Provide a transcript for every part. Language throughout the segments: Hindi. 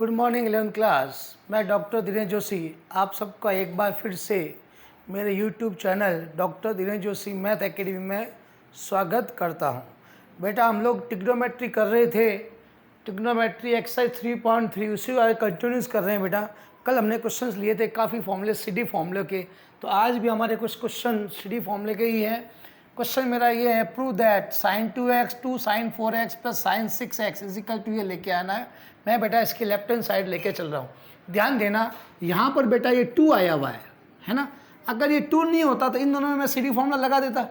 Good morning 11th class. मैं डॉक्टर दिनेश जोशी आप सबका एक बार फिर से मेरे YouTube channel doctor Dinesh Joshi math academy में स्वागत करता हूं। बेटा हम लोग ट्रिग्नोमेट्री कर रहे थे, ट्रिग्नोमेट्री एक्सरसाइज 3.3 उसी वाले कंटिन्यूस कर रहे हैं। बेटा कल हमने क्वेश्चंस लिए थे काफ़ी फॉर्मूले सीडी फॉर्मूले के, तो आज भी हमारे कुछ क्वेश्चन सीडी फॉर्मूले के ही हैं। क्वेश्चन मेरा ये है, prove that sin 2x 2 sin 4x plus sin 6x equal to ये लेके आना है। मैं बेटा इसकी लेफ्ट हैंड साइड लेके चल रहा हूँ। ध्यान देना यहाँ पर बेटा ये 2 आया हुआ है ना। अगर ये 2 नहीं होता तो इन दोनों में मैं सीडी फॉर्मूला लगा देता,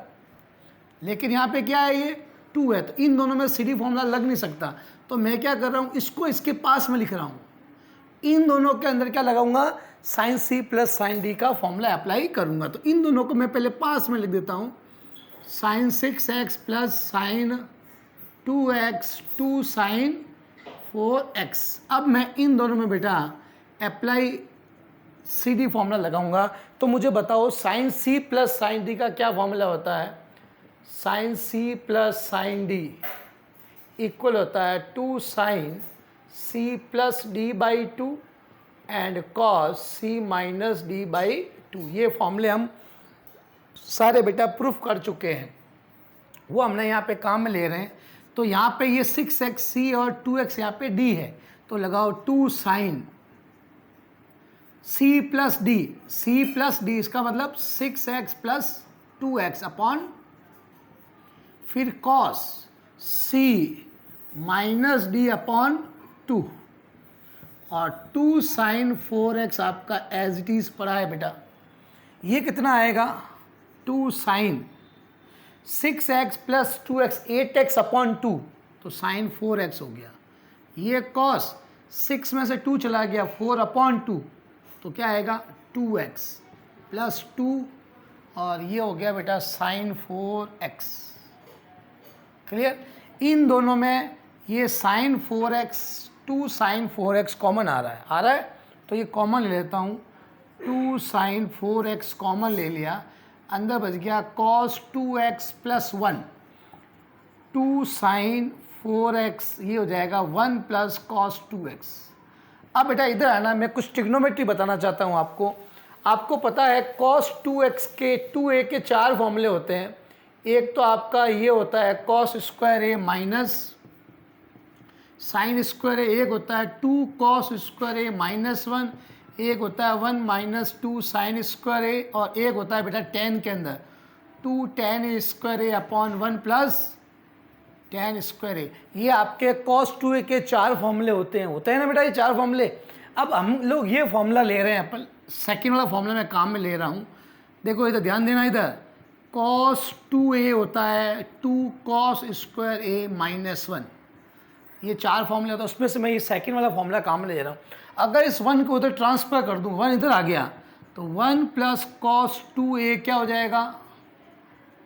लेकिन यहाँ पे क्या है, ये 2 है, तो इन दोनों में सीडी फॉर्मूला लग नहीं सकता। तो मैं क्या कर रहा हूँ, इसको इसके पास में लिख रहा हूँ। इन दोनों के अंदर क्या लगाऊंगा, sin c plus sin d का फॉर्मूला अप्लाई करूंगा। तो इन दोनों को मैं पहले पास में लिख देता हूँ, sin 6x plus sin 2x 2 sin 4x। अब मैं इन दोनों में बेटा अप्लाई सी डी फॉर्मूला लगाऊंगा। तो मुझे बताओ sin c plus sin d का क्या फॉर्मूला होता है। sin c plus sin d equal होता है 2 sin c plus d by 2 and cos c minus d by 2। ये फॉर्मूले हम सारे बेटा प्रूफ कर चुके हैं, वो हमने यहाँ पे काम में ले रहे हैं। तो यहाँ पे ये 6x c और 2x यहाँ पे d है, तो लगाओ 2 sin c plus d, c plus d इसका मतलब 6x प्लस 2x अपॉन फिर cos c minus d upon 2 और 2 sin 4x आपका एज इट इज पड़ा है बेटा। ये कितना आएगा, 2 sin 6x plus 2x 8x upon 2, तो sin 4x हो गया। ये cos 6 में से 2 चला गया 4 अपॉन 2, तो क्या आएगा 2x प्लस 2 और ये हो गया बेटा sin 4x। क्लियर। इन दोनों में ये sin 4x 2 sin 4x common आ रहा है, तो ये कॉमन ले लेता हूँ। 2 sin 4x कॉमन ले लिया, अंदर बच गया cos 2x plus 1, 2 sin 4x ये हो जाएगा 1 प्लस cos 2x। अब बेटा इधर आना, मैं कुछ ट्रिग्नोमेट्री बताना चाहता हूँ आपको। आपको पता है cos 2x के 2a के 4 फॉर्मूले होते हैं। एक तो आपका ये होता है cos square a minus sine square a, एक होता है 2 cos स्क्वायर a माइनस 1, एक होता है 1 माइनस 2 साइन स्क्वायर ए, और एक होता है बेटा tan के अंदर 2 tan a square a upon 1 plus tan square a. ये आपके cos 2a के 4 फॉर्मूले होते हैं ना बेटा, ये 4 फॉर्मूले। अब हम लोग ये फॉर्मूला ले रहे हैं, अपन सेकेंड वाला फॉर्मूला मैं काम में ले रहा हूँ। देखो इधर ध्यान देना, इधर cos 2a होता है 2 cos स्क्वायर ए माइनस 1, ये 4 फॉर्मूले होता है, उसमें से मैं ये सेकंड वाला फॉर्मूला काम में ले रहा हूँ। अगर इस 1 को उधर ट्रांसफर कर दूँ, 1 इधर आ गया, तो 1 प्लस cos 2a क्या हो जाएगा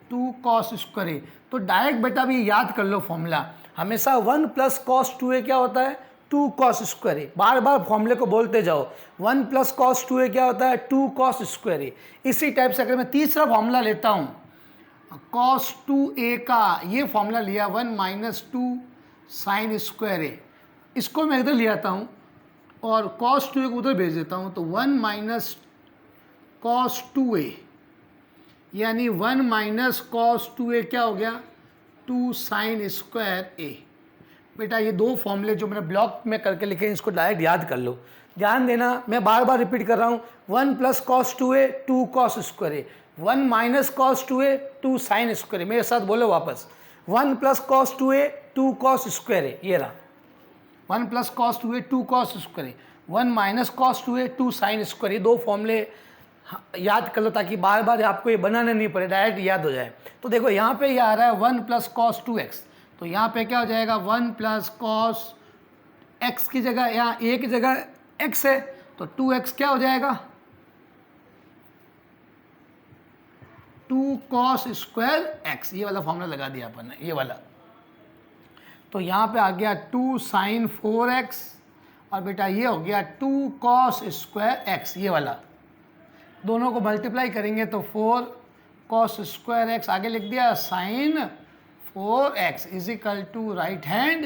2 cos स्क्वायर ए। तो डायरेक्ट बेटा भी याद कर लो फॉर्मूला, हमेशा 1 प्लस cos 2a क्या होता है 2 cos स्क्वायर ए। बार बार फॉर्मूले को बोलते जाओ, 1 प्लस cos 2a क्या होता है 2 cos स्क्वायर ए। इसी टाइप से अगर मैं तीसरा फॉर्मूला लेता हूँ cos 2a का, ये फॉर्मूला लिया 1 माइनस 2 साइन स्क्वायर ए, इसको मैं इधर ले आता हूँ और cos 2a को उधर भेज देता हूँ, तो 1 माइनस cos 2a यानी 1 माइनस cos 2a क्या हो गया 2 साइन स्क्वायर ए। बेटा ये 2 फॉर्मूले जो मैंने ब्लॉक में करके लिखे हैं, इसको डायरेक्ट याद कर लो। ध्यान देना, मैं बार बार रिपीट कर रहा हूँ, 1 plus cos 2a 2 cos square a, 1 minus cos 2a 2 sine square a. मेरे साथ बोलो वापस, 1 plus cos 2a 2 cos square a, ये रहा 1 plus cos 2a 2 cos square a, 1 minus cos 2a 2 sine square. ये 2 फॉर्मूले याद कर लो ताकि बार बार आपको ये बनाना नहीं पड़े, डायरेक्ट याद हो जाए। तो देखो यहाँ पे ये आ रहा है 1 प्लस cos 2x, तो यहाँ पे क्या हो जाएगा 1 प्लस cos x की जगह, यहाँ a की जगह x है, तो 2x क्या हो जाएगा 2 cos स्क्वायर x। ये वाला फॉर्मूला लगा दिया अपन ने, ये वाला। तो यहाँ पे आ गया 2 sin 4x और बेटा ये हो गया 2 cos स्क्वायर x, ये वाला। दोनों को मल्टीप्लाई करेंगे तो 4 cos स्क्वायर x, आगे लिख दिया sin 4x is equal to right hand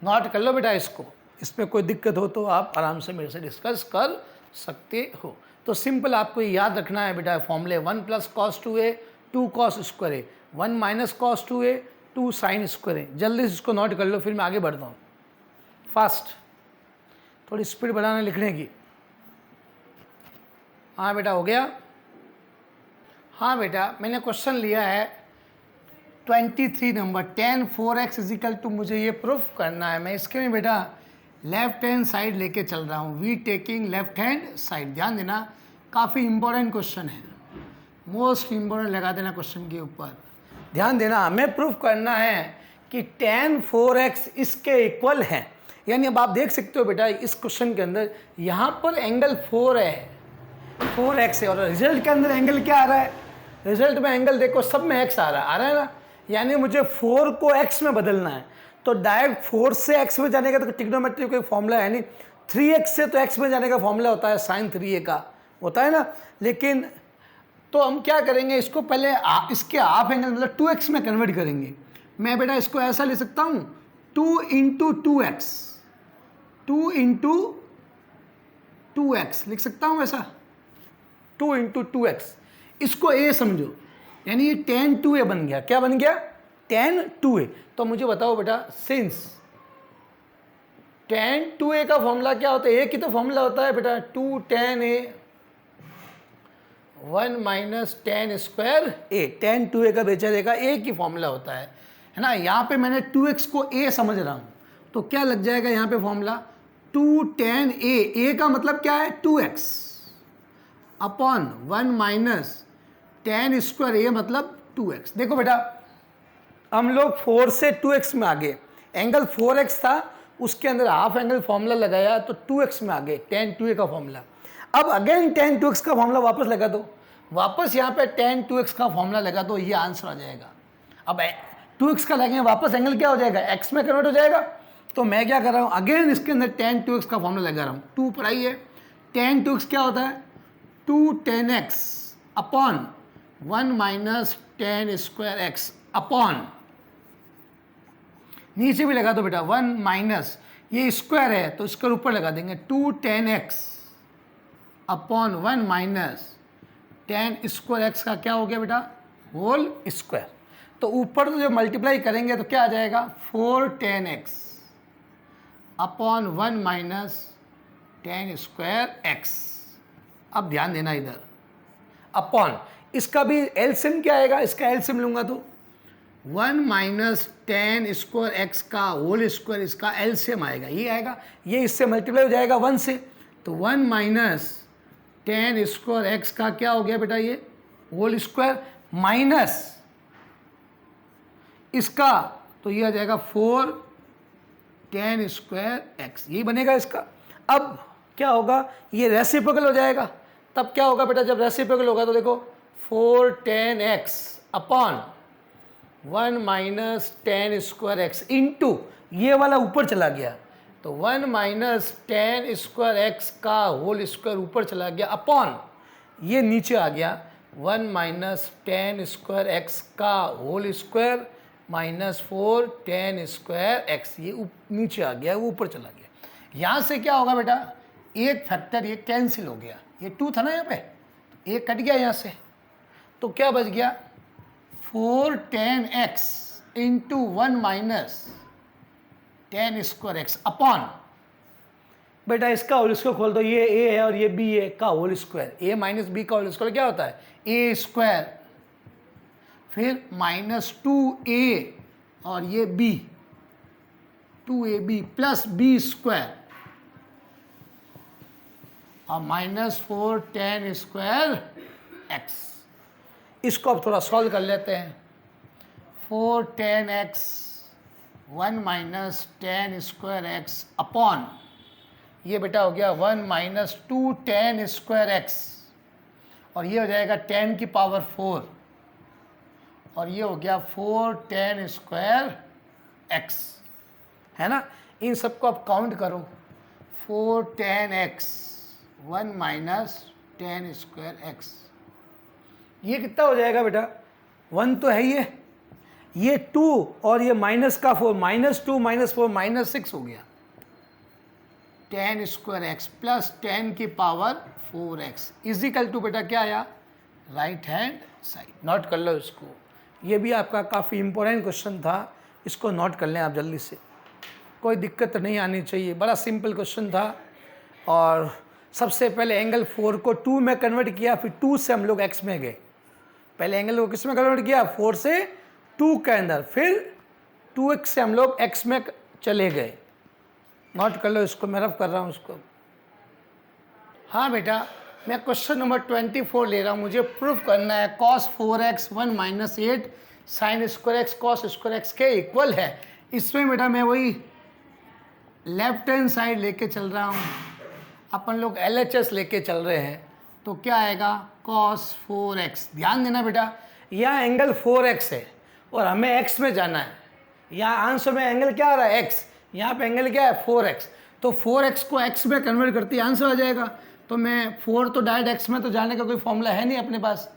note कर लो बेटा इसको, इस पर कोई दिक्कत हो तो आप आराम से मेरे से डिस्कस कर सकते हो। तो सिंपल आपको ये याद रखना है बेटा, फॉर्मूले 1 plus cos 2a 2 cos square a 1 minus cos 2a 2 sine square a. जल्दी से इसको नोट कर लो, फिर मैं आगे बढ़ता हूँ। फास्ट, थोड़ी स्पीड बढ़ाना लिखने की। हाँ बेटा, हो गया? हाँ बेटा, मैंने क्वेश्चन लिया है 23 number, tan 4x is equal to, मुझे ये प्रूफ करना है। मैं इसके में बेटा लेफ्ट हैंड साइड लेके चल रहा हूँ, we taking left hand side. ध्यान देना, काफ़ी इंपॉर्टेंट क्वेश्चन है, मोस्ट इंपॉर्टेंट लगा देना क्वेश्चन के ऊपर। ध्यान देना, हमें प्रूफ करना है कि tan 4x इसके इक्वल है। यानी अब आप देख सकते हो बेटा इस क्वेश्चन के अंदर यहाँ पर एंगल 4 है, 4x है, और रिजल्ट के अंदर एंगल क्या आ रहा है? रिजल्ट में एंगल देखो सब में x आ रहा है ना। यानी मुझे 4 को x में बदलना है, तो डायरेक्ट 4 से x में जाने का तो ट्रिग्नोमेट्री कोई फॉर्मूला है नहीं। 3x से तो x में जाने का फॉर्मूला होता है साइन 3a का, होता है ना। लेकिन तो हम क्या करेंगे, इसको पहले इसके हाफ एंगल मतलब 2x में कन्वर्ट करेंगे। मैं बेटा इसको ऐसा ले सकता हूँ 2 इंटू 2x, 2 इंटू 2x लिख सकता हूँ ऐसा, 2 इंटू 2x। इसको a समझो, यानी ये tan 2a बन गया। क्या बन गया? tan 2a। तो मुझे बताओ बेटा, सिंस tan 2a का फॉर्मूला क्या होता है? a की तो फॉर्मूला होता है बेटा 2 tan a 1 minus tan square a। tan 2a का बेचारे का a की फॉर्मूला होता है ना। यहाँ पे मैंने 2x को a समझ रहा हूँ, तो क्या लग जाएगा यहाँ पे फॉर्मूला 2 tan a का मतलब क्या है? 2x upon 1 minus tan square a मतलब 2x। देखो बेटा, हम लोग 4 से 2x में आ गए, एंगल 4x था, उसके अंदर हाफ एंगल फॉर्मूला लगाया तो 2x में आ गए, tan 2a का फॉर्मूला। अब अगेन tan 2x का फॉर्मूला वापस लगा दो, वापस यहाँ पे tan 2x का फॉर्मूला लगा दो, ये आंसर आ जाएगा। अब 2x का लगेंगे वापस, एंगल क्या हो जाएगा? x में कन्वर्ट हो जाएगा। तो मैं क्या कर रहा हूँ, अगेन इसके अंदर tan 2x का फॉर्मूला लगा रहा हूँ। 2 पढ़ाई है, tan 2x क्या होता है? 2 tan x upon 1 minus tan square x upon, नीचे भी लगा दो बेटा 1 माइनस, ये स्क्वायर है तो इसके ऊपर लगा देंगे 2 tan x upon 1 minus tan square x का क्या हो गया बेटा? Whole square. तो ऊपर तो जब मल्टीप्लाई करेंगे तो क्या आ जाएगा? 4 tan x upon 1 minus tan square x। अब ध्यान देना इधर, अपॉन इसका भी एलसीएम क्या आएगा? इसका एलसीएम लूंगा तो 1 माइनस tan स्क्वायर x का होल स्क्वायर, इसका एलसीएम आएगा, ये आएगा। ये इससे मल्टीप्लाई हो जाएगा 1 से, तो 1 माइनस tan स्क्वायर x का क्या हो गया बेटा? ये होल स्क्वायर माइनस इसका, तो ये आ जाएगा 4 tan स्क्वायर x, यही बनेगा इसका। अब क्या होगा? ये रेसिप्रोकल हो जाएगा। तब क्या होगा बेटा? जब रेसिप्रोकल होगा तो देखो 4 tan x upon 1 minus tan square x into, ये वाला ऊपर चला गया तो 1 माइनस tan स्क्वायर x का होल स्क्वायर ऊपर चला गया, अपॉन ये नीचे आ गया 1 माइनस tan स्क्वायर x का whole square minus 4 tan square x, ये नीचे आ गया, वो ऊपर चला गया। यहाँ से क्या होगा बेटा? एक फैक्टर ये कैंसिल हो गया, ये 2 था ना यहाँ पे, एक कट गया यहाँ से, तो क्या बच गया? 4 tan x into 1 minus tan square x upon, बेटा इसका होल स्क्वायर खोल दो, ये a है और ये b है का whole square, a minus b का होल स्क्वायर क्या होता है? a स्क्वायर, फिर माइनस 2a और ये b, 2ab plus b square और माइनस 4 tan स्क्वायर x। इसको अब थोड़ा सॉल्व कर लेते हैं। 4 tan x 1 minus tan square x upon, ये बेटा हो गया 1 माइनस 2 tan स्क्वायर x, और ये हो जाएगा 10 की पावर 4, और ये हो गया 4 tan स्क्वायर x, है ना। इन सबको आप काउंट करो, 4 tan x 1 minus tan square x, ये कितना हो जाएगा बेटा? 1 तो है ये 2 और ये माइनस का 4, माइनस 2 माइनस 4 माइनस 6 हो गया। टेन स्क्वायर एक्स प्लस 10 की पावर 4x इजिकल टू बेटा क्या आया, राइट हैंड साइड। नोट कर लो इसको, ये भी आपका काफ़ी इंपॉर्टेंट क्वेश्चन था, इसको नोट कर लें आप जल्दी से, कोई दिक्कत नहीं आनी चाहिए, बड़ा सिंपल क्वेश्चन था। और सबसे पहले एंगल 4 को 2 में कन्वर्ट किया, फिर 2 से हम लोग x में गए। पहले एंगल को किस में कन्वर्ट किया, 4 से 2 के अंदर, फिर 2x से हम लोग x में चले गए। नोट कर लो इसको, मैं रफ कर रहा हूँ उसको। हाँ बेटा, मैं क्वेश्चन नंबर 24 ले रहा हूँ, मुझे प्रूफ करना है cos 4x 1 minus 8 sine square x cos square x के इक्वल है। इसमें बेटा मैं वही लेफ्ट हैंड साइड लेके चल रहा हूँ, अपन लोग LHS लेके चल रहे हैं, तो क्या आएगा cos 4x। ध्यान देना बेटा, यहाँ एंगल 4x है और हमें x में जाना है, यहाँ आंसर में एंगल क्या आ रहा है x, यहाँ पे एंगल क्या है 4x, तो 4x को x में कन्वर्ट करते ही आंसर आ जाएगा। तो मैं 4 तो डायरेक्ट x में तो जाने का कोई फॉर्मूला है नहीं अपने पास,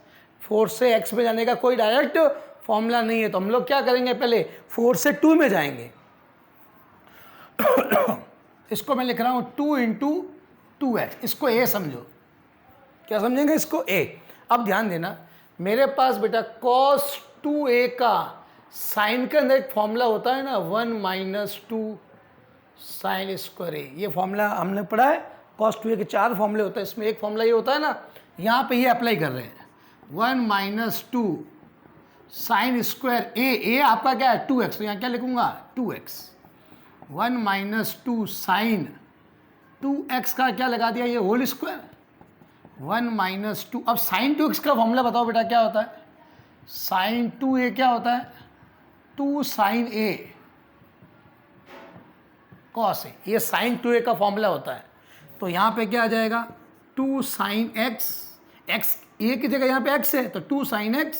4 से x में जाने का कोई डायरेक्ट फॉर्मूला नहीं है, तो हम लोग क्या करेंगे, पहले 4 से 2 में जाएंगे। इसको मैं लिख रहा हूँ 2 इंटू 2x, इसको a समझो, क्या समझेंगे इसको a। अब ध्यान देना, मेरे पास बेटा cos 2a का साइन के अंदर एक फॉर्मूला होता है ना, 1 माइनस 2 साइन स्क्वायर ए, ये फॉर्मूला हमने पढ़ा है। cos 2a के 4 फॉर्मूले होते हैं, इसमें एक फॉर्मूला ये होता है ना, यहाँ पे ये अप्लाई कर रहे हैं, 1 माइनस 2 साइन स्क्वायर ए आपका क्या है 2x, तो यहाँ क्या लिखूंगा 2x, 1 माइनस 2 साइन 2x का क्या लगा दिया, ये होल स्क्वायर, 1 माइनस 2। अब साइन 2x का फॉर्मूला बताओ बेटा क्या होता है, साइन 2a क्या होता है 2 साइन a कॉस ए, ये साइन 2a का फॉर्मूला होता है। तो यहाँ पे क्या आ जाएगा 2 साइन x, x a की जगह यहाँ पे x है तो 2 साइन x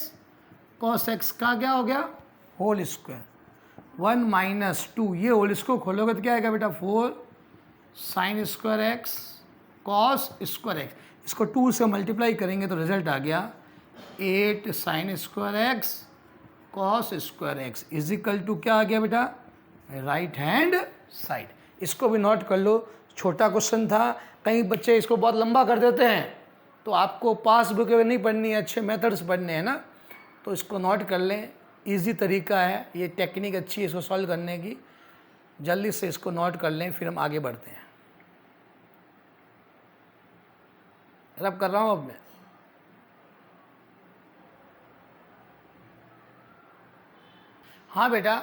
कॉस x का क्या हो गया होल स्क्वायर, 1 माइनस 2, ये होल स्क्वायर खोलोगे तो क्या आएगा बेटा 4 sign square x cos square x, इसको 2 से मल्टीप्लाई करेंगे तो रिजल्ट आ गया 8 sine square x cos square x equal to क्या आ गया बेटा राइट हैंड साइड। इसको भी नोट कर लो, छोटा क्वेश्चन था, कई बच्चे इसको बहुत लंबा कर देते हैं, तो आपको पास बुक नहीं पढ़नी है, अच्छे मेथड्स पढ़ने हैं ना, तो इसको नोट कर लें, इजी तरीका है, ये टेक्निक अच्छी है इसको सॉल्व करने की, जल्दी से इसको नोट कर लें, फिर हम आगे बढ़ते हैं। रब कर रहा हूँ अब मैं। हाँ बेटा,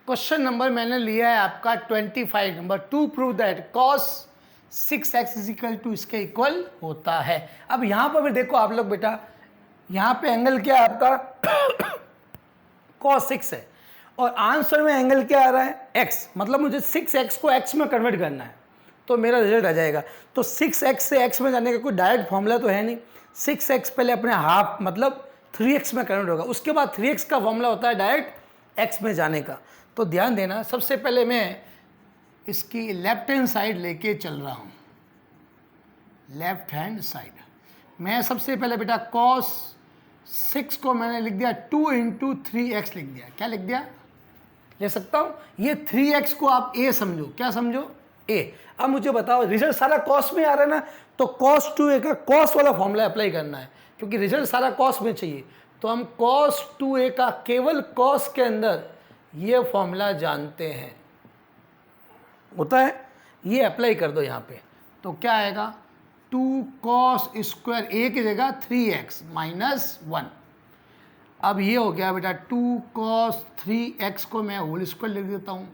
क्वेश्चन नंबर मैंने लिया है आपका 25 number, to prove that cos 6x is equal to इसके इक्वल होता है। अब यहाँ पर भी देखो आप लोग बेटा, यहाँ पे एंगल क्या है आपका cos 6 है और आंसर में एंगल क्या आ रहा है x, मतलब मुझे 6x को x में कन्वर्ट करना है तो मेरा रिजल्ट आ जाएगा। तो 6x से x में जाने का कोई डायरेक्ट फॉर्मूला तो है नहीं, 6x पहले अपने हाफ मतलब 3x में कन्वर्ट होगा, उसके बाद 3x का फॉर्मूला होता है डायरेक्ट x में जाने का। तो ध्यान देना, सबसे पहले मैं इसकी लेफ्ट हैंड साइड लेके चल रहा हूँ, लेफ्ट हैंड साइड। मैं सबसे पहले बेटा cos 6 को मैंने लिख दिया 2 इंटू 3x लिख दिया, क्या लिख दिया ले सकता हूँ, ये 3x को आप a समझो, क्या समझो a। अब मुझे बताओ रिजल्ट सारा cos में आ रहा है ना, तो cos 2a का cos वाला फॉर्मूला अप्लाई करना है, क्योंकि रिजल्ट सारा cos में चाहिए, तो हम cos 2a का केवल cos के अंदर ये फॉर्मूला जानते हैं, होता है, ये अप्लाई कर दो यहाँ पे, तो क्या आएगा 2 cos स्क्वायर a की जगह 3x माइनस 1। अब ये हो गया बेटा 2 cos 3x को मैं होल स्क्वायर लिख देता हूँ।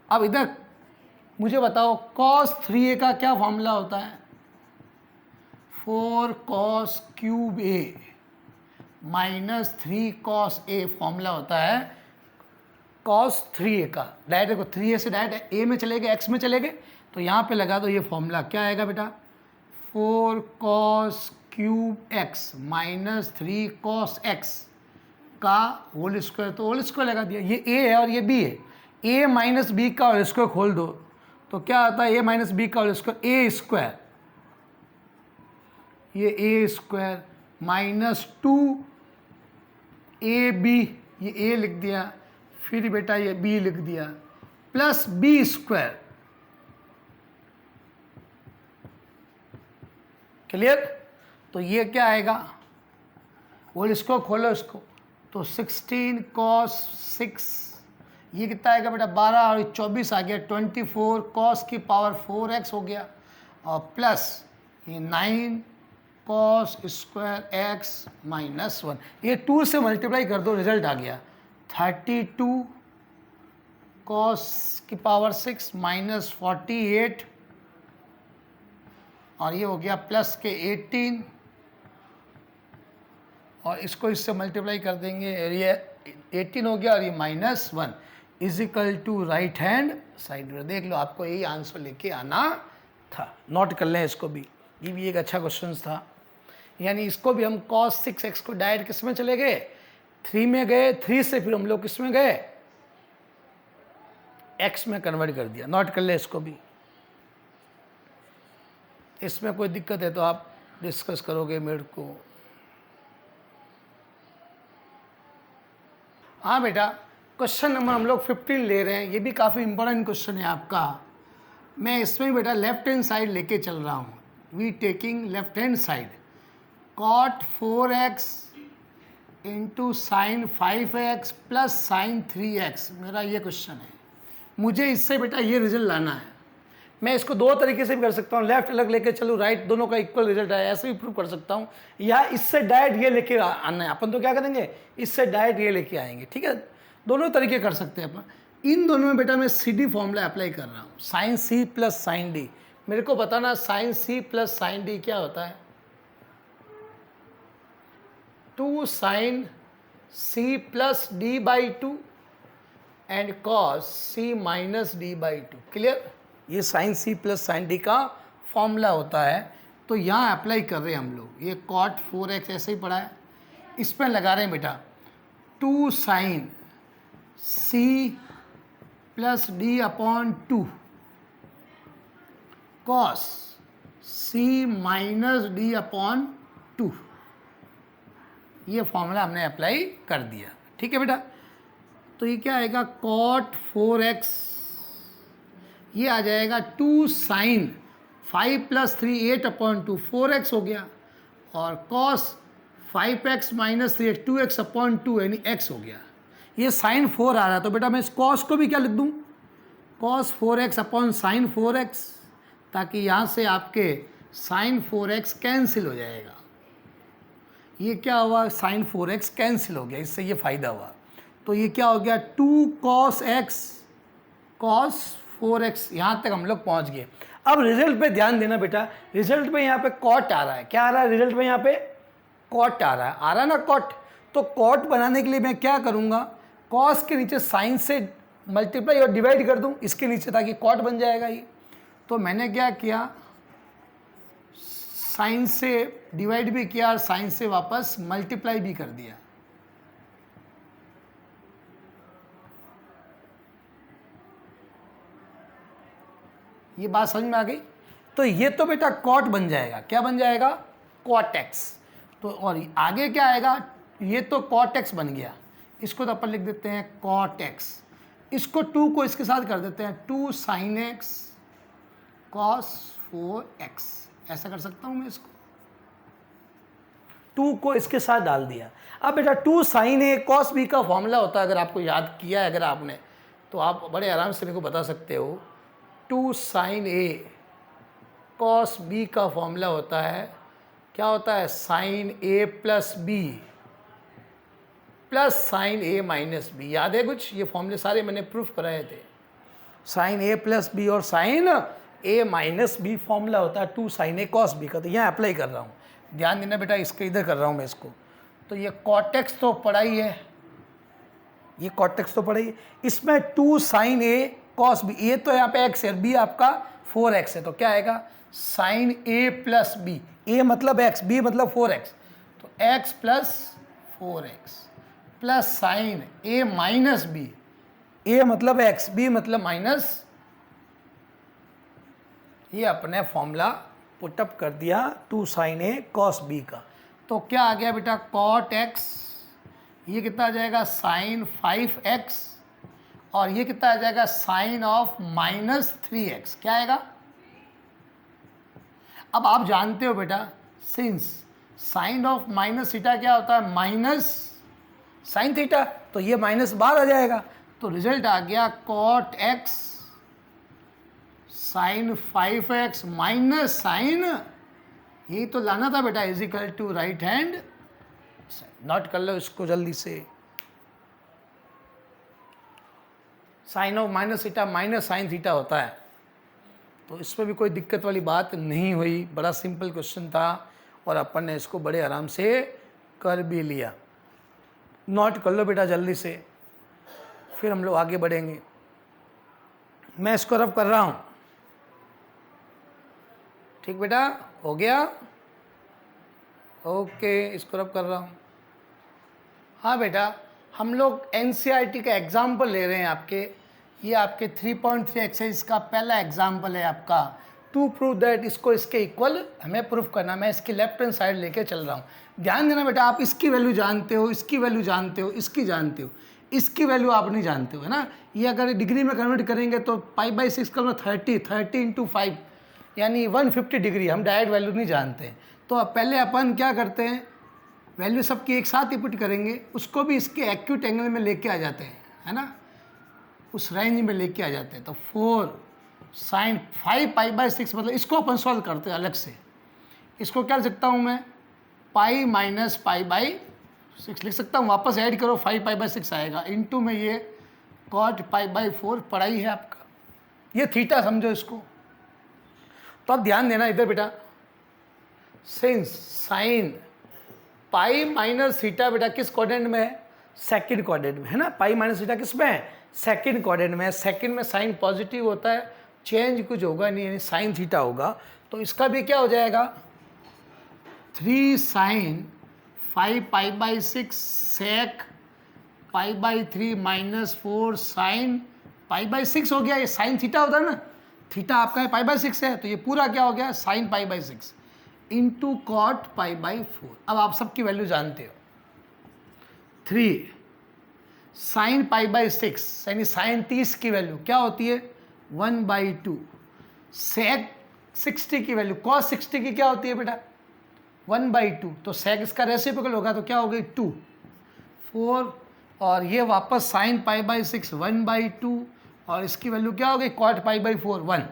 अब इधर मुझे बताओ cos 3a का क्या फॉर्मूला होता है 4 cos cube a minus 3 cos a formula होता है cos 3a का। डायरेक्ट देखो 3a से डायरेक्ट a में चले गए x में चले गए, तो यहाँ पे लगा दो ये फॉर्मूला, क्या आएगा बेटा 4 cos cube x minus 3 cos x का होल स्क्वायर, तो होल स्क्वायर लगा दिया, ये a है और ये b है, a माइनस बी का होल स्क्वायर खोल दो तो क्या आता है a माइनस बी का होल स्क्वायर a स्क्वायर, ये a square minus 2 a b, ये a लिख दिया, फिर बेटा ये b लिख दिया, प्लस b स्क्वायर, क्लियर? तो ये क्या आएगा, वो इसको खोलो इसको, तो 16 cos 6, ये कितना आएगा बेटा 12 और 24 आ गया 24 cos की पावर 4x हो गया, और प्लस ये 9 cos स्क्वायर x माइनस 1, ये 2 से मल्टीप्लाई कर दो, रिजल्ट आ गया 32 cos की पावर 6 माइनस 48, और ये हो गया प्लस के 18, और इसको इससे मल्टीप्लाई कर देंगे, ये 18 हो गया और ये minus 1 is equal to right hand side. देख लो, आपको यही आंसर लेके आना था, नोट कर लें इसको भी, ये भी एक अच्छा क्वेश्चन था। यानी इसको भी हम cos 6x को डायरेक्ट किस में चले गए, 3 में गए, 3 से फिर हम लोग किस में गए, x में कन्वर्ट कर दिया। नोट कर ले इसको भी, इसमें कोई दिक्कत है तो आप डिस्कस करोगे मेरे को। हाँ बेटा, क्वेश्चन नंबर हम लोग 15 ले रहे हैं, ये भी काफ़ी इंपॉर्टेंट क्वेश्चन है आपका। मैं इसमें बेटा लेफ्ट हैंड साइड लेके चल रहा हूँ, we taking left hand side, cot 4x into sine 5x plus sine 3x, मेरा ये क्वेश्चन है। मुझे इससे बेटा ये रिजल्ट लाना है। मैं इसको दो तरीके से भी कर सकता हूँ, लेफ्ट अलग लेके चलूँ, राइट, दोनों का इक्वल रिजल्ट आया, ऐसे भी प्रूव कर सकता हूँ, या इससे डायरेक्ट ये लेके आना है। अपन तो क्या करेंगे, इससे डायरेक्ट ये लेके आएंगे, ठीक है, दोनों तरीके कर सकते हैं अपन। इन दोनों में बेटा मैं CD फॉर्मूला अप्लाई कर रहा हूँ, sine C plus sine D। मेरे को बताना sine C plus sine D क्या होता है, 2 sine C plus D/2 and cos C minus D/2। Clear? ये sine C plus sine D का फॉर्मूला होता है, तो यहाँ अप्लाई कर रहे हैं हम लोग। ये cot 4x ऐसे ही पड़ा है, इस पर लगा रहे हैं बेटा 2 sine C plus D/2 cos C minus D/2, ये फॉर्मूला हमने अप्लाई कर दिया, ठीक है बेटा। तो ये क्या आएगा, cot 4x, ये आ जाएगा 2 साइन 5 प्लस 3 8/2 4x हो गया, और cos 5x minus 3x 2x/2 यानी x हो गया। ये साइन 4 आ रहा है, तो बेटा मैं इस cos को भी क्या लिख दूँ, cos 4x upon sine 4x, ताकि यहाँ से आपके साइन 4x कैंसिल हो जाएगा। ये क्या हुआ, साइन 4x कैंसिल हो गया, इससे ये फ़ायदा हुआ। तो ये क्या हो गया, 2 cos x cos 4x, यहाँ तक हम लोग पहुँच गए। अब रिजल्ट पे ध्यान देना बेटा, रिजल्ट पे यहाँ पे cot आ रहा है, क्या आ रहा है रिजल्ट में, यहाँ पे cot आ रहा है ना cot। तो cot बनाने के लिए मैं क्या करूँगा, cos के नीचे साइन से मल्टीप्लाई और डिवाइड कर दूँ इसके नीचे, ताकि cot बन जाएगा ये। तो मैंने क्या किया, साइन से डिवाइड भी किया और साइन से वापस मल्टीप्लाई भी कर दिया। ये बात समझ में आ गई? तो ये तो बेटा cot बन जाएगा, क्या बन जाएगा, cot x। तो और आगे क्या आएगा, ये तो cot x बन गया, इसको तो अपन लिख देते हैं cot x। इसको 2 को इसके साथ कर देते हैं 2 sin x cos 4x, ऐसा कर सकता हूँ मैं इसको, 2 को इसके साथ डाल दिया। अब बेटा 2 sin a cos b का फॉर्मूला होता है, अगर आपको याद किया है अगर आपने, तो आप बड़े आराम से मेरे को बता सकते हो। 2 sin a cos b का फॉर्मूला होता है, क्या होता है, sin a plus b plus sine a minus b. याद है कुछ, ये फॉर्मूले सारे मैंने प्रूफ कराए थे। साइन ए प्लस बी और sign a minus B formula होता है 2 sin a cos b का। तो यहाँ अप्लाई कर रहा हूँ, ध्यान देना बेटा, इसके इधर कर रहा हूँ मैं इसको। तो ये cot x तो पढ़ा ही है, ये cot x तो पढ़ा ही है, इसमें 2 sin a cos b, ये तो यहाँ पे x है, b आपका 4x है, तो क्या आएगा, sine a plus b, a मतलब x, b मतलब 4x, तो x plus 4x plus sine a minus b, a मतलब x, b मतलब माइनस, ये अपने फॉर्मूला पुटअप कर दिया 2 sin a cos b का। तो क्या आ गया बेटा, cot x, ये कितना आ जाएगा साइन 5x, और ये कितना आ जाएगा साइन ऑफ माइनस 3x, क्या आएगा। अब आप जानते हो बेटा since sign of minus theta क्या होता है, माइनस साइन थीटा, तो ये माइनस बाहर आ जाएगा, तो रिजल्ट आ गया cot x sine 5x minus sine, यही तो लाना था बेटा, is equal to right hand. Note कर लो इसको जल्दी से, sine of minus theta minus sine theta होता है, तो इसमें भी कोई दिक्कत वाली बात नहीं हुई, बड़ा सिंपल क्वेश्चन था और अपन ने इसको बड़े आराम से कर भी लिया। नोट कर लो बेटा जल्दी से, फिर हम लोग आगे बढ़ेंगे। मैं इसको रब कर रहा हूँ, ठीक बेटा, हो गया, ओके, इसको रब कर रहा हूँ। हाँ बेटा, हम लोग एनसीईआरटी का एग्जाम्पल ले रहे हैं आपके, ये आपके 3.3 एक्सरसाइज का पहला एग्जाम्पल है आपका, टू प्रूव दैट, इसको इसके इक्वल हमें प्रूफ करना। मैं इसकी लेफ्ट हैंड साइड लेके चल रहा हूँ, ध्यान देना बेटा, आप इसकी वैल्यू जानते हो, इसकी वैल्यू जानते हो, इसकी जानते हो, इसकी वैल्यू आप नहीं जानते हो, है ना। ये अगर डिग्री में कन्वर्ट करेंगे तो π/6 का मतलब 30 इंटू 5 यानी 150 डिग्री, हम डायरेक्ट वैल्यू नहीं जानते। तो अब पहले अपन क्या करते हैं, वैल्यू सबकी एक साथ ही पुट करेंगे, उसको भी इसके एक्यूट एंगल में लेके आ जाते हैं, है ना, उस रेंज में लेके आ जाते हैं। तो 4 साइन 5 π/6 मतलब इसको अपन सॉल्व करते हैं अलग से, इसको क्या लिख सकता हूँ मैं, पाई माइनस π/6 लिख सकता हूँ, वापस ऐड करो 5 π/6 आएगा, इंटू में ये कॉट π/4 पढ़ाई है आपका, ये थीटा समझो इसको। तो अब ध्यान देना इधर बेटा, since sine pi minus theta बेटा किस क्वाड्रेंट में है, सेकंड क्वाड्रेंट में, है ना। पाई माइनस थीटा किस में है, सेकंड क्वाड्रेंट में है। सेकंड में साइन पॉजिटिव होता है, चेंज कुछ होगा नहीं, यानी साइन थीटा होगा। तो इसका भी क्या हो जाएगा, 3 साइन 5 π/6 सेक π/3 माइनस 4 साइन π/6 हो गया। ये साइन थीटा होता है ना, थीटा आपका है π/6 है, तो ये पूरा क्या हो गया, साइन π/6 इंटू कॉट π/4। अब आप सबकी वैल्यू जानते हो, 3 साइन π/6 यानी साइन 30 की वैल्यू क्या होती है, 1/2, सेक 60 की वैल्यू कॉस 60 की क्या होती है बेटा, 1/2, तो सेक इसका रेसिप्रोकल होगा तो क्या हो गई 2, 4, और ये वापस साइन π/6 1/2, और इसकी वैल्यू क्या हो गई, कॉट π/4 1,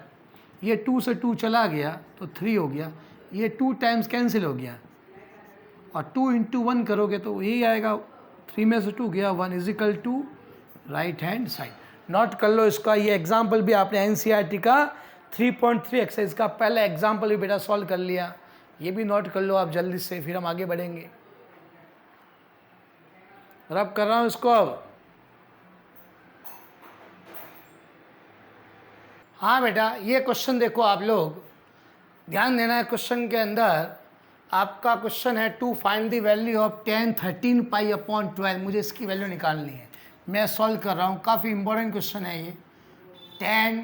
ये 2 से 2 चला गया तो 3 हो गया, ये 2 टाइम्स कैंसिल हो गया, और 2 इंटू 1 करोगे तो यही आएगा, 3 में से 2 गया 1 is equal to right hand side. Note कर लो इसका, ये एग्जाम्पल भी आपने एनसीईआरटी का 3.3 एक्सरसाइज का पहला एग्जाम्पल भी बेटा सॉल्व कर लिया, ये भी नोट कर लो आप जल्दी से, फिर हम आगे बढ़ेंगे। रब कर रहा हूँ इसको अब। हाँ बेटा, ये क्वेश्चन देखो आप लोग, ध्यान देना है, क्वेश्चन के अंदर आपका क्वेश्चन है to find the value of 10 13 π/12, मुझे इसकी वैल्यू निकालनी है। मैं सॉल्व कर रहा हूँ, काफ़ी इंपॉर्टेंट क्वेश्चन है ये, 10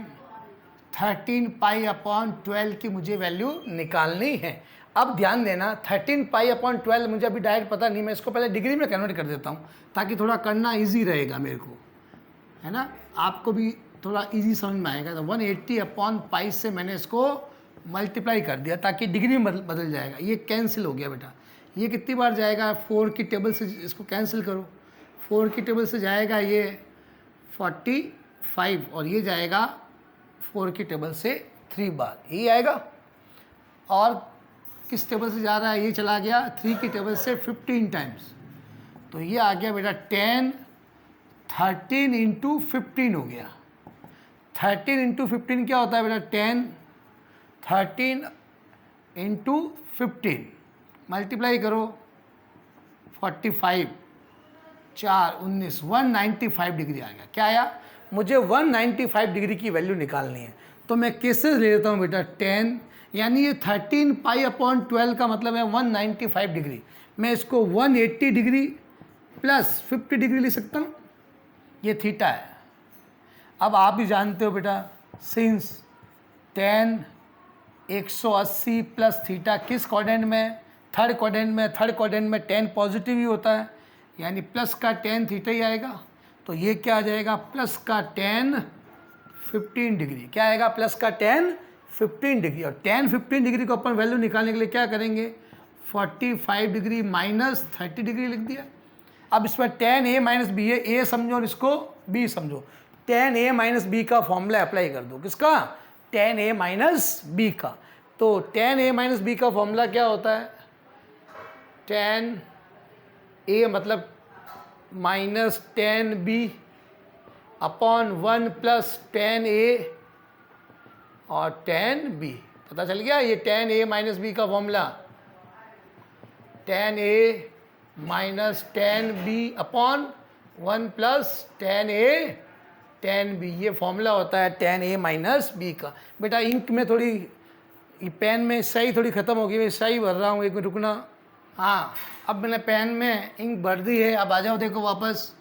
13 π/12 की मुझे वैल्यू निकालनी है। अब ध्यान देना, 13 π/12 मुझे अभी डायरेक्ट पता नहीं, मैं इसको पहले डिग्री में कन्वर्ट कर देता हूँ ताकि थोड़ा करना इजी रहेगा मेरे को, है ना, आपको भी थोड़ा इजी समझ में आएगा। तो 180/π से मैंने इसको मल्टीप्लाई कर दिया ताकि डिग्री में बदल जाएगा, ये कैंसिल हो गया बेटा। ये कितनी बार जाएगा, 4 की टेबल से इसको कैंसिल करो, 4 की टेबल से जाएगा ये 45, और ये जाएगा 4 की टेबल से 3 बार, यही आएगा। और किस टेबल से जा रहा है, ये चला गया 3 की टेबल से 15 टाइम्स, तो ये आ गया बेटा 10 13 इंटू 15 हो गया। 13 इंटू 15 क्या होता है बेटा, 10 13 इंटू 15 मल्टीप्लाई करो, 45 4 19 195 डिग्री आ गया। क्या आया, मुझे 195 डिग्री की वैल्यू निकालनी है, तो मैं केसेस ले लेता हूँ बेटा 10, यानी ये 13 π/12 का मतलब है 195 डिग्री। मैं इसको 180 डिग्री प्लस 50 डिग्री लिख सकता हूँ, ये थीटा है। अब आप भी जानते हो बेटा, सिंस 10 180 प्लस थीटा किस क्वाड्रेंट में, थर्ड क्वाड्रेंट में, थर्ड क्वाड्रेंट में 10 पॉजिटिव ही होता है, यानी प्लस का 10 थीटा ही आएगा। तो ये क्या आ जाएगा, प्लस का 10 15 डिग्री, क्या आएगा, प्लस का 10 15 डिग्री। और 10 15 डिग्री को अपन वैल्यू निकालने के लिए क्या करेंगे, 45 डिग्री माइनस 30 डिग्री लिख दिया। अब इसमें tan a माइनस बी है, a समझो और इसको b समझो। tan a माइनस बी का फॉर्मूला अप्लाई कर दो, किसका? tan a माइनस बी का। तो tan a माइनस बी का फॉर्मूला क्या होता है? tan a मतलब minus tan b upon 1 plus tan a और tan b। पता चल गया? ये tan a माइनस बी का formula, tan a minus tan b upon 1 plus tan a tan b, ये फॉर्मूला होता है tan a माइनस b का। बेटा इंक में थोड़ी, ये पेन में स्याही थोड़ी ख़त्म हो गई, मैं स्याही भर रहा हूँ, एक मिनट रुकना। हाँ, अब मैंने पेन में इंक भर दी है। अब आ जाओ, देखो वापस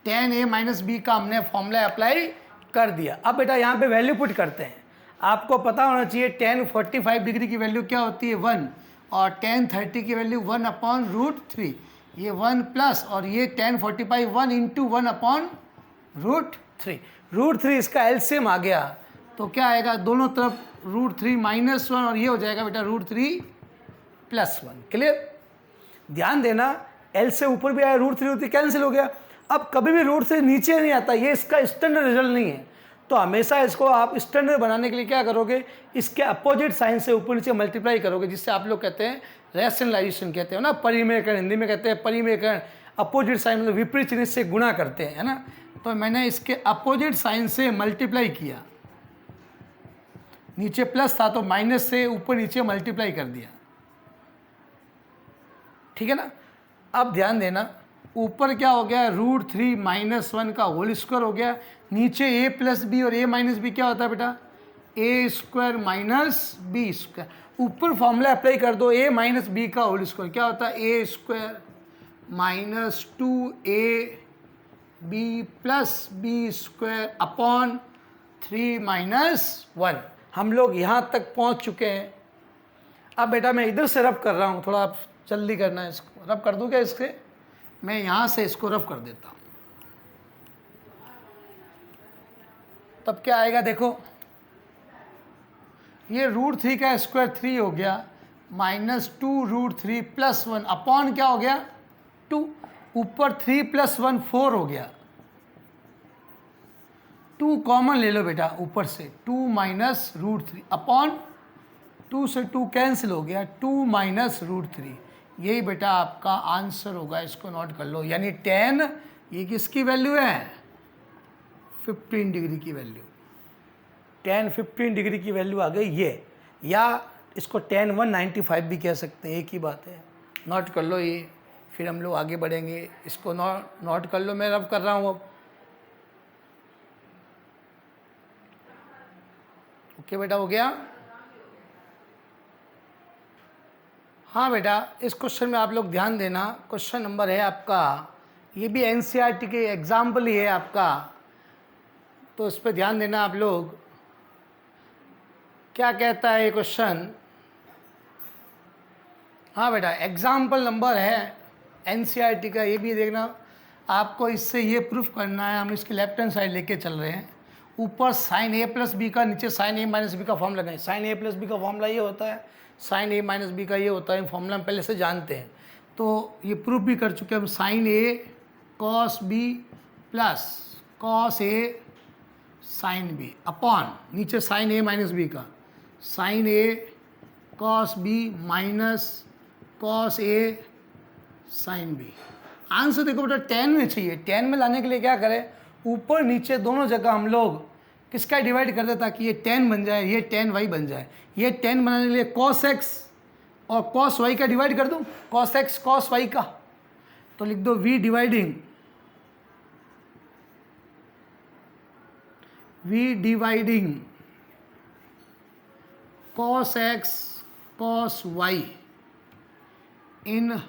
tan a माइनस बी का हमने फॉर्मूला अप्लाई कर दिया। अब बेटा यहाँ पे वैल्यू पुट करते हैं। आपको पता होना चाहिए tan 45 डिग्री की वैल्यू क्या होती है? 1, और tan 30 की वैल्यू 1 अपॉन √3, ये 1 प्लस, और ये tan 45 1 इंटू 1 अपॉन √3। √3 इसका एलसीएम आ गया तो क्या आएगा? दोनों तरफ √3 माइनस 1 और ये हो जाएगा बेटा √3 प्लस 1। क्लियर? ध्यान देना, एल से ऊपर भी आया, √3 कैंसिल हो गया। अब कभी भी √3 नीचे नहीं आता, ये इसका स्टैंडर्ड रिजल्ट नहीं है। तो हमेशा इसको आप स्टैंडर्ड बनाने के लिए क्या करोगे? इसके अपोजिट साइन से ऊपर नीचे मल्टीप्लाई करोगे, जिससे आप लोग कहते हैं रैशनलाइजेशन कहते हो ना, परिमेयकरण, हिंदी में कहते हैं परिमेयकरण। अपोजिट साइन मतलब विपरीत चिन्ह से गुणा करते हैं, है ना। तो मैंने इसके अपोजिट साइन से मल्टीप्लाई किया, नीचे प्लस था तो माइनस से ऊपर नीचे मल्टीप्लाई कर दिया, ठीक है ना। अब ध्यान देना, ऊपर क्या हो गया? √3 माइनस 1 का होल स्क्वायर हो गया, नीचे a प्लस बी, और a माइनस बी क्या होता है बेटा? a square minus b square. ऊपर फॉर्मूला अप्लाई कर दो, a माइनस बी का होल स्क्वायर क्या होता है? a square minus 2ab plus b square upon 3 minus 1। हम लोग यहाँ तक पहुँच चुके हैं। अब बेटा मैं इधर से रब कर रहा हूँ, थोड़ा आप जल्दी करना है, इसको रब कर दूँ क्या? इससे मैं यहाँ से इसको रब कर देता हूँ, तब क्या आएगा? देखो, ये √3 का स्क्वायर 3 हो गया, माइनस 2√3 प्लस 1 अपॉन क्या हो गया? 2। ऊपर 3 प्लस 1 4 हो गया, 2 कॉमन ले लो बेटा ऊपर से, 2 माइनस √3 अपॉन 2 से 2 कैंसिल हो गया, 2 माइनस √3। यही बेटा आपका आंसर होगा, इसको नोट कर लो। यानी tan, ये किसकी वैल्यू है? 15 डिग्री की वैल्यू। tan 15 डिग्री की वैल्यू आ गई ये, या इसको tan 195 भी कह सकते हैं, एक ही बात है। नोट कर लो ये, फिर हम लोग आगे बढ़ेंगे। इसको नोट कर लो, मैं रब कर रहा हूँ अब। ओके बेटा, हो गया? हाँ बेटा, इस क्वेश्चन में आप लोग ध्यान देना। क्वेश्चन नंबर है आपका, ये भी एनसीईआरटी के एग्जाम्पल ही है आपका, तो इस पर ध्यान देना आप लोग। क्या कहता है ये क्वेश्चन? हाँ बेटा, एग्जाम्पल नंबर है एनसीईआरटी का, ये भी देखना। आपको इससे ये प्रूफ करना है, हम इसकी लेफ्ट हैंड साइड लेके चल रहे हैं। ऊपर साइन a प्लस बी का, नीचे साइन a माइनस बी का फॉर्म लगाएं। साइन a प्लस बी का फॉर्मूला ये होता है, साइन a माइनस बी का ये होता है। फॉर्मूला हम पहले से जानते हैं, तो ये प्रूफ भी कर चुके हैं हम। Sine a cos b plus cos a sine b upon नीचे साइन a माइनस बी का, sine a cos b minus cos a sine b। Answer देखो बेटा, tan में चाहिए। tan में लाने के लिए क्या करें? ऊपर नीचे दोनों जगह हम लोग किसका डिवाइड कर दे, ताकि ये tan बन जाए, ये tan y बन जाए। ये tan बनाने के लिए cos x और cos y का डिवाइड कर दूं, cos x cos y का, तो लिख दो v dividing cos x cos y in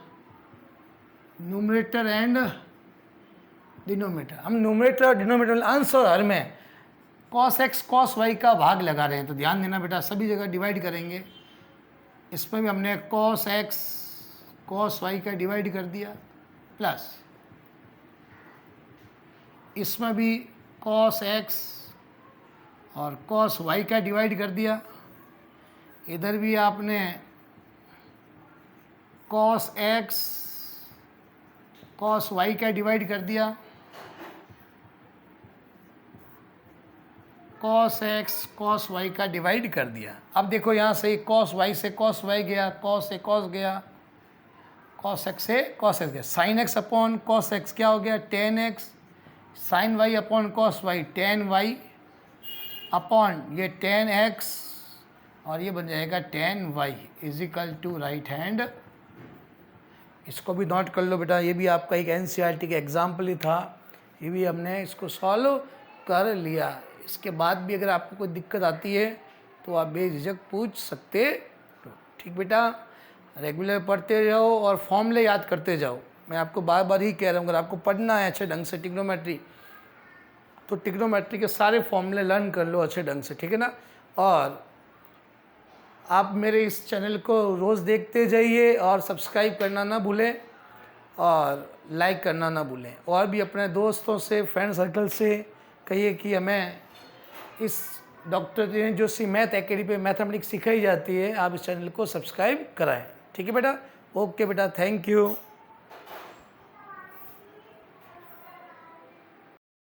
numerator and denominator. हम न्यूमरेटर और डिनोमिनेटर आंसर हर में cos x cos y का भाग लगा रहे हैं, तो ध्यान देना बेटा, सभी जगह डिवाइड करेंगे। इसमें भी हमने cos x cos y का डिवाइड कर दिया, प्लस इसमें भी cos x और cos y का डिवाइड कर दिया। इधर भी आपने कॉस एक्स कॉस वाई का डिवाइड कर दिया, कॉस एक्स कॉस वाई का डिवाइड कर दिया। अब देखो यहाँ से कॉस वाई से कॉस वाई गया, कॉस से कॉस गया, कॉस एक्स से कॉस एक्स गया, sine x upon cos x क्या हो गया, tan x, sine y upon cos y tan y upon ये टेन एक्स, और ये बन जाएगा tan y is equal to right hand. इसको भी नोट कर लो बेटा, ये भी आपका एक एनसीईआरटी का एग्जाम्पल ही था, ये भी हमने इसको सॉल्व कर लिया। इसके बाद भी अगर आपको कोई दिक्कत आती है तो आप बेझिझक पूछ सकते हो। ठीक बेटा, रेगुलर पढ़ते जाओ और फॉर्मूले याद करते जाओ। मैं आपको बार बार ही कह रहा हूँ, अगर आपको पढ़ना है अच्छे ढंग से ट्रिग्नोमेट्री, तो ट्रिग्नोमेट्री के सारे फॉर्मूले लर्न कर लो अच्छे ढंग से, ठीक है ना। और आप मेरे इस चैनल को रोज़ देखते जाइए और सब्सक्राइब करना ना भूलें और लाइक करना ना भूलें। और भी अपने दोस्तों से, फ्रेंड सर्कल से कहिए कि हमें इस doctor Dinesh Joshi math academy पे मैथमेटिक्स सिखाई जाती है, आप इस चैनल को सब्सक्राइब कराएं। ठीक है बेटा, ओके बेटा, थैंक यू।